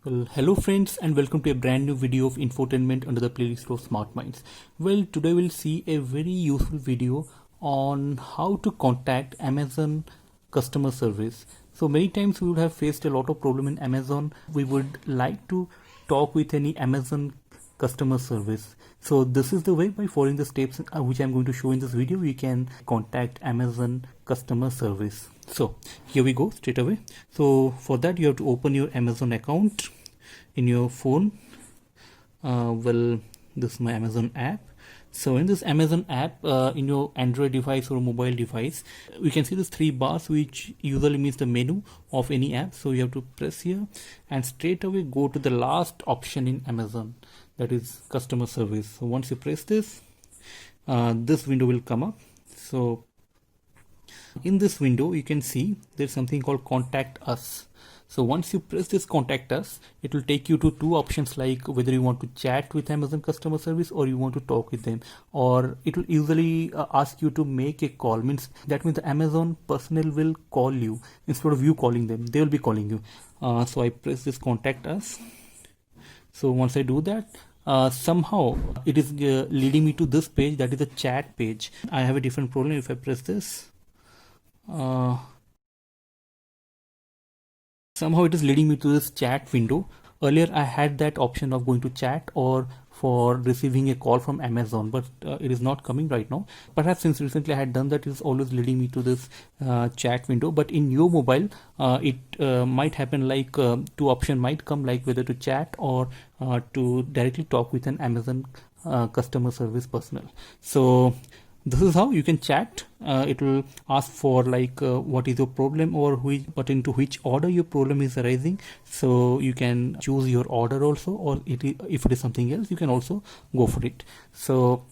Well, hello friends and welcome to a brand new video of infotainment under the playlist of Smart Minds. Well, today we'll see a very useful video on how to contact Amazon customer service. So many times we would have faced a lot of problem in Amazon. We would like to talk with any Amazon customer service. So this is the way, by following the steps which I'm going to show in this video, you can contact Amazon customer service. So here we go straight away. So for that you have to open your Amazon account in your phone. Well, this is my Amazon app. So in this Amazon app, in your Android device or mobile device, we can see these three bars, which usually means the menu of any app. So you have to press here and straight away go to the last option in Amazon, that is customer service. So once you press this, this window will come up. So in this window you can see there's something called contact us. So once you press this contact us, it will take you to two options, like whether you want to chat with Amazon customer service or you want to talk with them, or it will usually ask you to make a call. That means the Amazon personnel will call you instead of you calling them. They will be calling you. So I press this contact us. So once I do that, somehow it is leading me to this page, that is the chat page. I have a different problem if I press this. Somehow it is leading me to this chat window. Earlier I had that option of going to chat or for receiving a call from Amazon, but it is not coming right now. Perhaps since recently I had done that, it is always leading me to this chat window. But in your mobile, it might happen like two options might come, like whether to chat or to directly talk with an Amazon customer service personnel. So this is how you can chat. It will ask for like what is your problem, or pertaining to which order your problem is arising. So you can choose your order also, or if it is something else, you can also go for it. So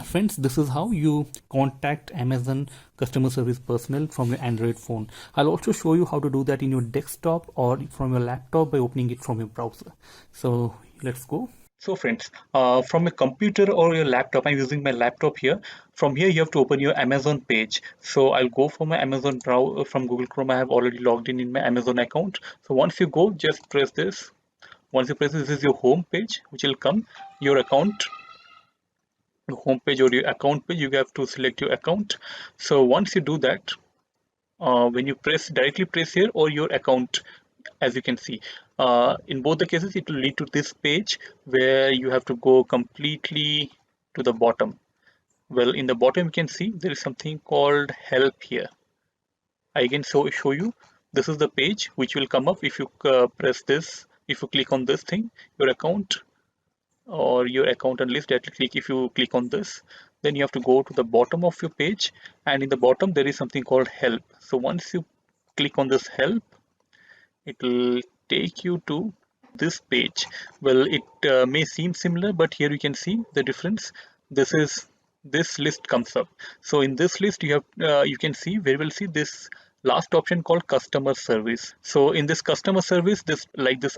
friends, this is how you contact Amazon customer service personnel from your Android phone. I'll also show you how to do that in your desktop or from your laptop by opening it from your browser. So let's go. So friends, from a computer or your laptop, I'm using my laptop here. From here, you have to open your Amazon page. So I'll go for my Amazon browser from Google Chrome. I have already logged in my Amazon account. So once you go, just press this. Once you press this is your home page, which will come your account. Your home page or your account page, you have to select your account. So once you do that, when you directly press here or your account, as you can see, in both the cases it will lead to this page where you have to go completely to the bottom. Well, in the bottom you can see there is something called help here. I can show you, this is the page which will come up if you press this. If you click on this thing, your account or your account and list, if you click on this, then you have to go to the bottom of your page, and in the bottom there is something called help. So once you click on this help, it will take you to this page. Well, it may seem similar, but here you can see the difference. This list comes up. So in this list you can see, very well see this last option called customer service. So in this customer service, this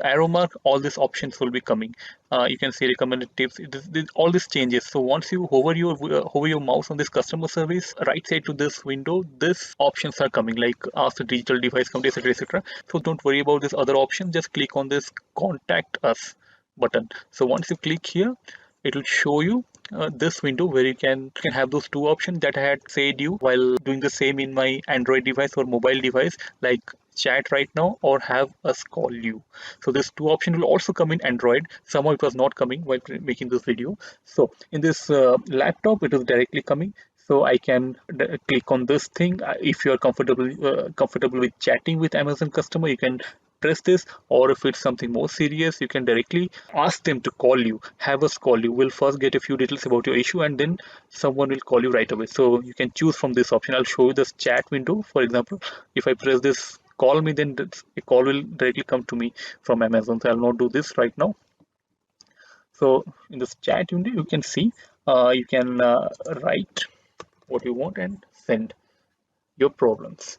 arrow mark, all these options will be coming. You can see recommended tips, all these changes. So once you hover your mouse on this customer service, right side to this window, these options are coming, like ask the digital device company, etc, etc. So don't worry about this other option, just click on this contact us button. So once you click here, it will show you this window where you can have those two options that I had said you while doing the same in my Android device or mobile device, like chat right now or have us call you. So this two option will also come in Android. Somehow it was not coming while making this video. So in this laptop it is directly coming. So I can click on this thing. If you are comfortable with chatting with Amazon customer, you can press this, or if it's something more serious, you can directly ask them to call you, have us call you. We'll first get a few details about your issue and then someone will call you right away. So you can choose from this option. I'll show you this chat window. For example, if I press this call me, then a call will directly come to me from Amazon. So I'll not do this right now. So in this chat window, you can see you can write what you want and send your problems.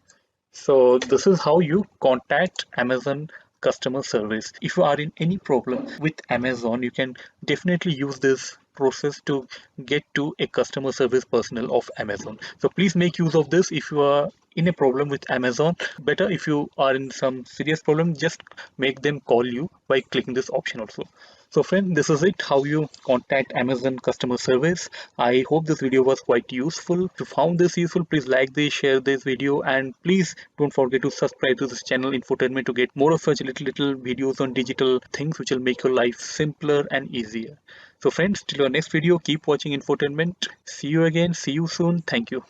So this is how you contact Amazon customer service. If you are in any problem with Amazon, you can definitely use this process to get to a customer service personnel of Amazon. So please make use of this if you are in a problem with Amazon, better if you are in some serious problem, just make them call you by clicking this option also. So friend, this is it, how you contact Amazon customer service. I hope this video was quite useful. If you found this useful, please like this, share this video, and please don't forget to subscribe to this channel Infotainment to get more of such little videos on digital things which will make your life simpler and easier. So friends, till our next video, keep watching Infotainment. See you again. See you soon. Thank you.